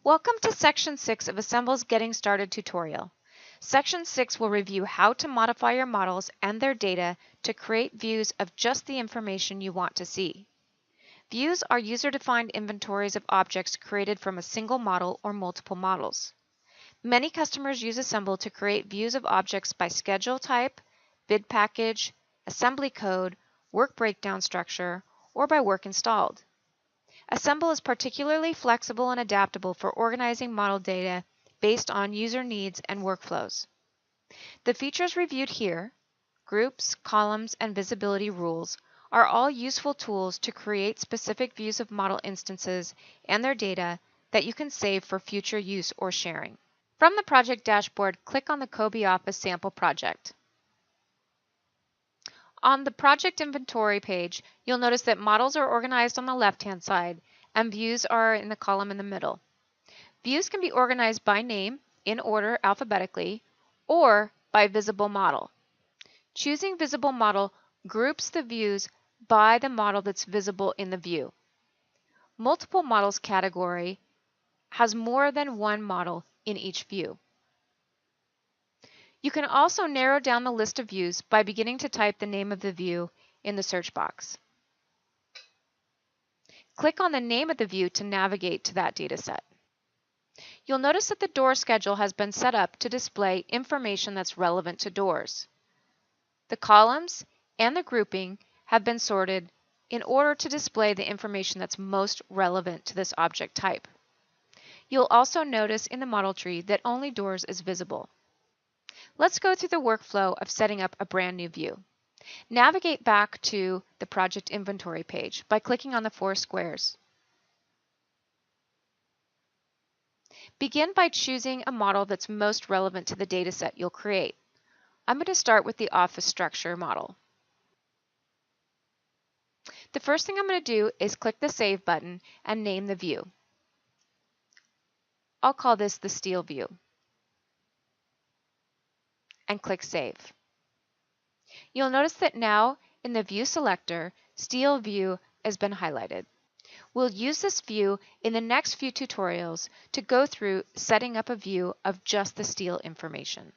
Welcome to Section 6 of Assemble's Getting Started tutorial. Section 6 will review how to modify your models and their data to create views of just the information you want to see. Views are user-defined inventories of objects created from a single model or multiple models. Many customers use Assemble to create views of objects by schedule type, bid package, assembly code, work breakdown structure, or by work installed. Assemble is particularly flexible and adaptable for organizing model data based on user needs and workflows. The features reviewed here, groups, columns, and visibility rules, are all useful tools to create specific views of model instances and their data that you can save for future use or sharing. From the project dashboard, click on the COBie Office sample project. On the project inventory page, you'll notice that models are organized on the left-hand side and views are in the column in the middle. Views can be organized by name, in order alphabetically, or by visible model. Choosing visible model groups the views by the model that's visible in the view. Multiple models category has more than one model in each view. You can also narrow down the list of views by beginning to type the name of the view in the search box. Click on the name of the view to navigate to that dataset. You'll notice that the door schedule has been set up to display information that's relevant to doors. The columns and the grouping have been sorted in order to display the information that's most relevant to this object type. You'll also notice in the model tree that only doors is visible. Let's go through the workflow of setting up a brand new view. Navigate back to the project inventory page by clicking on the 4 squares. Begin by choosing a model that's most relevant to the dataset you'll create. I'm going to start with the office structure model. The first thing I'm going to do is click the Save button and name the view. I'll call this the steel view. And click Save. You'll notice that now in the View selector, Steel View has been highlighted. We'll use this view in the next few tutorials to go through setting up a view of just the steel information.